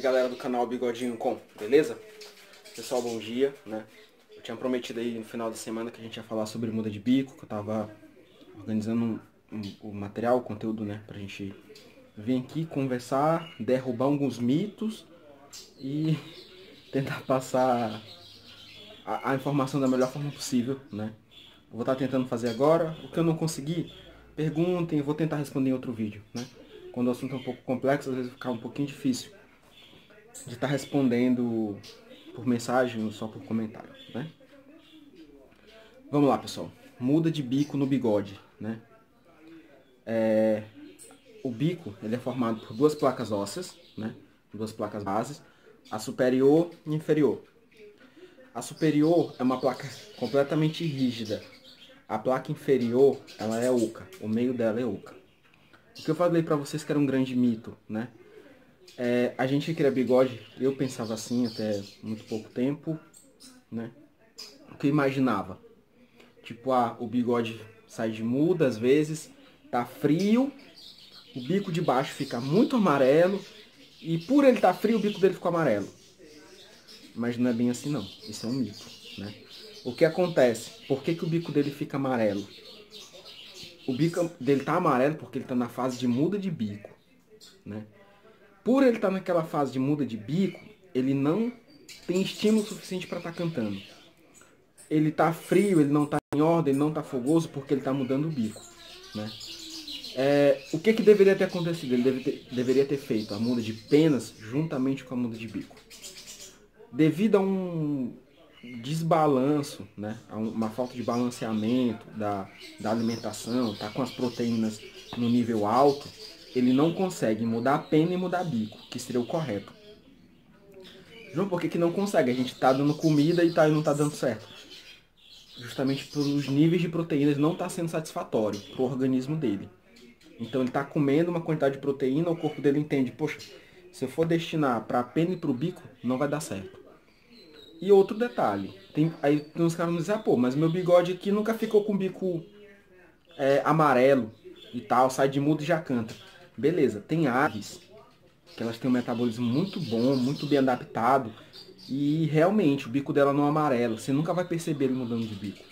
aí galera do canal Bigodinho Com, beleza? Pessoal, bom dia, né? Eu tinha prometido aí no final da semana que a gente ia falar sobre muda de bico, que eu tava organizando o material, o conteúdo, né? Pra gente vir aqui conversar, derrubar alguns mitos e tentar passar a informação da melhor forma possível, né? Eu vou estar tentando fazer agora. O que eu não conseguir, perguntem, eu vou tentar responder em outro vídeo, né? Quando o assunto é um pouco complexo, às vezes fica um pouquinho difícil de estar respondendo por mensagem ou só por comentário, né? Vamos lá, pessoal. Muda de bico no bigode, né? O bico, ele é formado por duas placas ósseas, né? Duas placas bases, a superior e inferior. A superior é uma placa completamente rígida. A placa inferior, ela é oca. O meio dela é oca. O que eu falei pra vocês que era um grande mito, né? A gente que cria bigode, eu pensava assim até muito pouco tempo, né? O que eu imaginava? Tipo, o bigode sai de muda às vezes, tá frio, o bico de baixo fica muito amarelo e por ele estar frio o bico dele ficou amarelo. Mas não é bem assim não, isso é um mito, né? O que acontece? Por que o bico dele fica amarelo? O bico dele tá amarelo porque ele tá na fase de muda de bico, né? Por ele estar naquela fase de muda de bico, ele não tem estímulo suficiente para estar cantando. Ele tá frio, ele não tá em ordem, ele não tá fogoso porque ele tá mudando o bico, né? O que deveria ter acontecido? Ele deveria ter feito a muda de penas juntamente com a muda de bico. Devido a um desbalanço, né, a uma falta de balanceamento da alimentação, tá com as proteínas no nível alto, ele não consegue mudar a pena e mudar bico, que seria o correto. João, por que não consegue? A gente tá dando comida e não tá dando certo. Justamente pelos níveis de proteínas não tá sendo satisfatório pro organismo dele. Então ele está comendo uma quantidade de proteína, o corpo dele entende, poxa, se eu for destinar para a pena e para o bico, não vai dar certo. E outro detalhe, aí tem uns caras que dizem, pô, mas meu bigode aqui nunca ficou com o bico amarelo e tal, sai de mudo e já canta. Beleza, tem aves que elas têm um metabolismo muito bom, muito bem adaptado, e realmente o bico dela não é amarelo, você nunca vai perceber ele mudando de bico.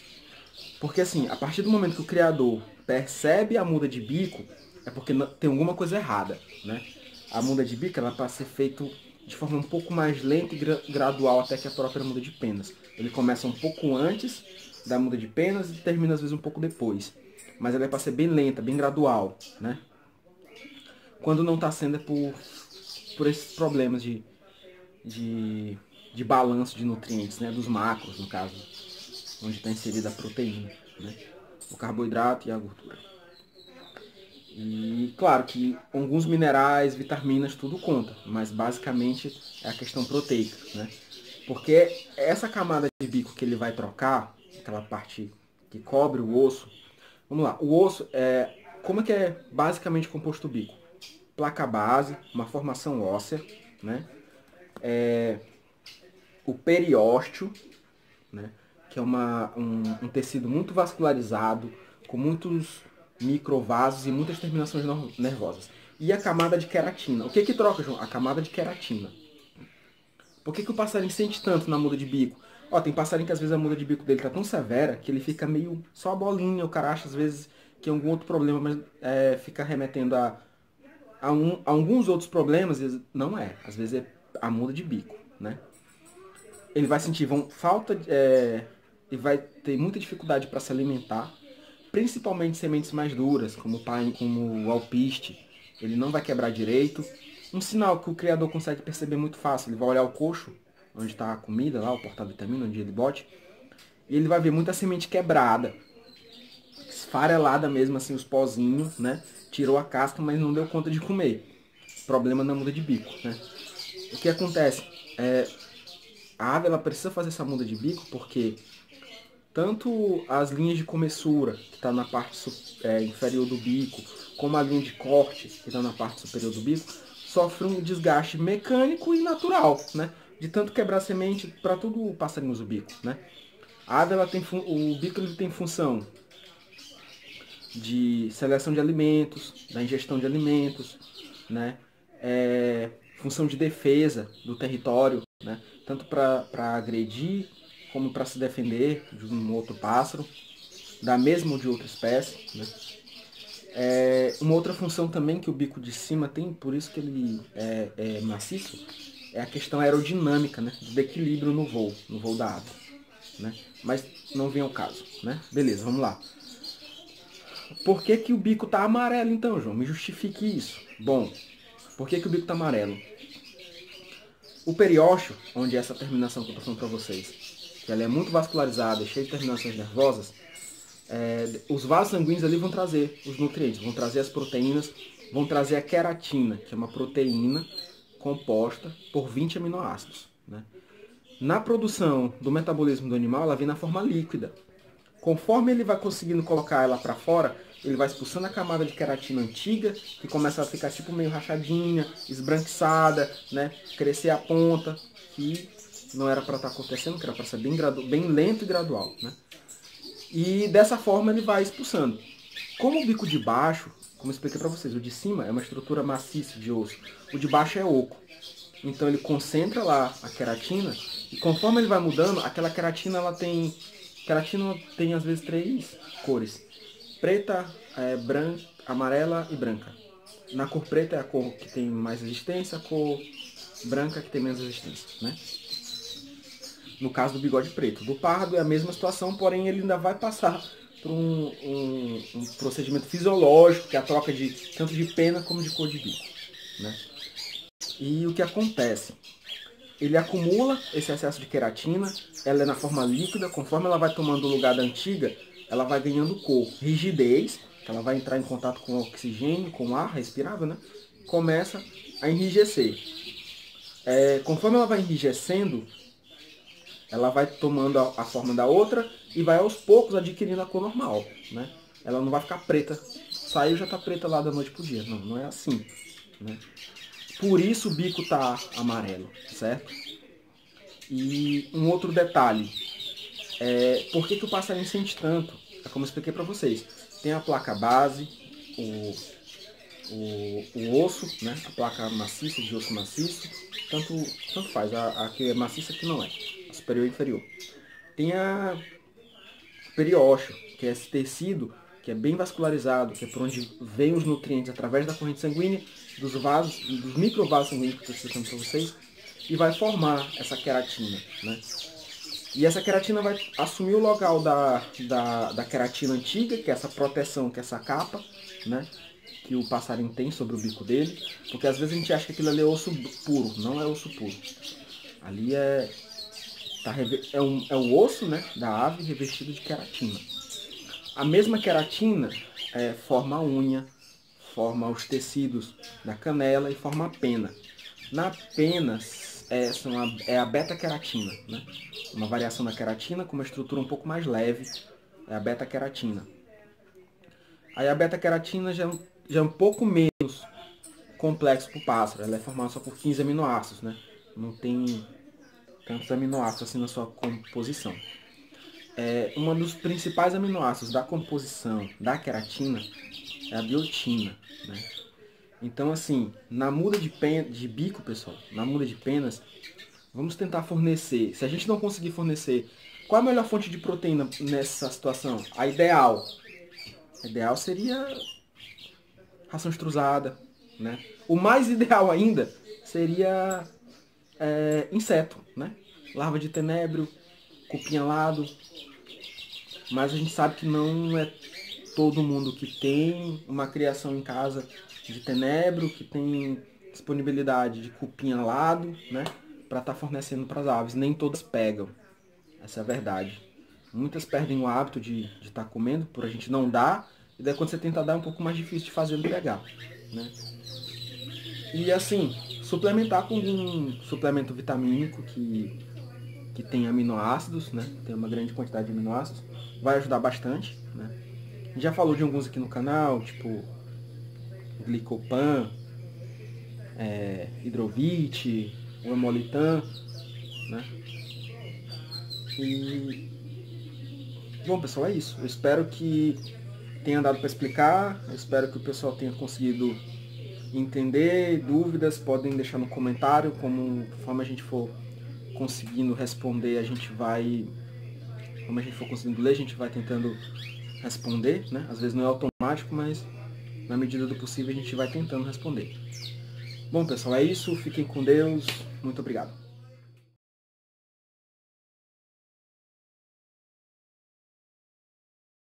Porque assim, a partir do momento que o criador percebe a muda de bico, é porque tem alguma coisa errada, né? A muda de bico ela é para ser feita de forma um pouco mais lenta e gradual até que a própria muda de penas. Ele começa um pouco antes da muda de penas e termina às vezes um pouco depois. Mas ela é para ser bem lenta, bem gradual, né? Quando não está sendo é por esses problemas de balanço de nutrientes, né? Dos macros, no caso, onde está inserida a proteína, né? O carboidrato e a gordura. E claro que alguns minerais, vitaminas, tudo conta, mas basicamente é a questão proteica, né? Porque essa camada de bico que ele vai trocar, aquela parte que cobre o osso, vamos lá, o osso como é que é basicamente composto o bico? Placa base, uma formação óssea, né? O periósteo, né? Que é um tecido muito vascularizado, com muitos microvasos e muitas terminações nervosas. E a camada de queratina. O que troca, João? A camada de queratina. Por que o passarinho sente tanto na muda de bico? Ó, tem passarinho que às vezes a muda de bico dele tá tão severa que ele fica meio só a bolinha, o cara acha às vezes que é algum outro problema, mas fica remetendo a alguns outros problemas, não é. Às vezes é a muda de bico, né? Ele vai sentir falta, e vai ter muita dificuldade para se alimentar, principalmente sementes mais duras, como o alpiste. Ele não vai quebrar direito. Um sinal que o criador consegue perceber muito fácil, ele vai olhar o coxo, onde está a comida, lá, o porta-vitamina, onde ele bote, e ele vai ver muita semente quebrada, esfarelada mesmo, assim, os pozinhos, né? Tirou a casca, mas não deu conta de comer. Problema na muda de bico, né? O que acontece? A ave ela precisa fazer essa muda de bico porque tanto as linhas de comessura, que está na parte inferior do bico, como a linha de corte, que está na parte superior do bico, sofrem um desgaste mecânico e natural, né? De tanto quebrar semente para todo o passarinho usa o bico, né? A ave, o bico ele tem função de seleção de alimentos, da ingestão de alimentos, né? função de defesa do território, né? Tanto para agredir como para se defender de um outro pássaro, da mesma ou de outra espécie, né? Uma outra função também que o bico de cima tem, por isso que ele é maciço, é a questão aerodinâmica, né? Do equilíbrio no voo da ave, né? Mas não vem ao caso, né? Beleza, vamos lá. Por que que o bico tá amarelo então, João? Me justifique isso. Bom, por que que o bico tá amarelo? O periósteo, onde é essa terminação que eu tô falando para vocês, que ela é muito vascularizada e cheia de terminações nervosas, os vasos sanguíneos ali vão trazer os nutrientes, vão trazer as proteínas, vão trazer a queratina, que é uma proteína composta por 20 aminoácidos, né? Na produção do metabolismo do animal, ela vem na forma líquida. Conforme ele vai conseguindo colocar ela para fora, ele vai expulsando a camada de queratina antiga, que começa a ficar tipo meio rachadinha, esbranquiçada, né? Crescer a ponta, que não era para estar acontecendo, que era para ser bem lento e gradual, né? E dessa forma ele vai expulsando. Como o bico de baixo, como eu expliquei para vocês, o de cima é uma estrutura maciça de osso, o de baixo é oco. Então ele concentra lá a queratina e conforme ele vai mudando, aquela queratina ela tem... Queratina tem às vezes 3 cores. Preta, branca, amarela e branca. Na cor preta é a cor que tem mais resistência, a cor branca que tem menos resistência, né? No caso do bigode preto. Do pardo é a mesma situação, porém ele ainda vai passar por um procedimento fisiológico, que é a troca de tanto de pena como de cor de bico, né? E o que acontece? Ele acumula esse excesso de queratina, ela é na forma líquida, conforme ela vai tomando o lugar da antiga, ela vai ganhando cor, rigidez, que ela vai entrar em contato com o oxigênio, com o ar respirável, né? Começa a enrijecer. Conforme ela vai enrijecendo, ela vai tomando a forma da outra e vai aos poucos adquirindo a cor normal, né? Ela não vai ficar preta. Saiu já tá preta lá da noite pro dia. Não, não é assim, né? Por isso o bico tá amarelo, certo? E um outro detalhe, por que o passarinho sente tanto? É como eu expliquei para vocês. Tem a placa base, o osso, né? A placa maciça, de osso maciço, tanto faz, a que é maciça que não é, a superior e inferior. Tem a periósteo, que é esse tecido que é bem vascularizado, que é por onde vem os nutrientes através da corrente sanguínea, dos vasos, dos microvasos sanguíneos que eu estou explicando para vocês, e vai formar essa queratina, né? E essa queratina vai assumir o local da queratina antiga, que é essa proteção, que é essa capa, né? Que o passarinho tem sobre o bico dele, porque às vezes a gente acha que aquilo ali é osso puro, não é osso puro. Ali é o osso, né, da ave revestido de queratina. A mesma queratina forma a unha, forma os tecidos da canela e forma a pena. Na pena é a beta-queratina, né? Uma variação da queratina com uma estrutura um pouco mais leve, é a beta-queratina. Aí a beta-queratina já é um pouco menos complexo para o pássaro, ela é formada só por 15 aminoácidos, né? Não tem tantos aminoácidos assim na sua composição. Um dos principais aminoácidos da composição da queratina é a biotina, né? Então, assim, na muda de bico, pessoal, na muda de penas, vamos tentar fornecer. Se a gente não conseguir fornecer, qual a melhor fonte de proteína nessa situação? A ideal seria ração extrusada, né? O mais ideal ainda seria inseto, né? Larva de tenebro, cupim-alado. Mas a gente sabe que não é todo mundo que tem uma criação em casa de tenebro, que tem disponibilidade de cupim-alado, né? Para estar fornecendo para as aves. Nem todas pegam. Essa é a verdade. Muitas perdem o hábito de estar comendo por a gente não dar. E daí quando você tenta dar é um pouco mais difícil de fazer ele pegar, né? E assim, suplementar com um suplemento vitamínico que tem aminoácidos, né? Tem uma grande quantidade de aminoácidos. Vai ajudar bastante, né? A gente já falou de alguns aqui no canal, tipo Glicopan, Hidrovit, o Hemolitan, né? E bom, pessoal, é isso. Eu espero que tenha dado para explicar. Eu espero que o pessoal tenha conseguido entender, dúvidas, podem deixar no comentário, conforme a gente for conseguindo responder, como a gente for conseguindo ler, a gente vai tentando responder, né? Às vezes não é automático, mas na medida do possível a gente vai tentando responder. Bom, pessoal, é isso. Fiquem com Deus. Muito obrigado.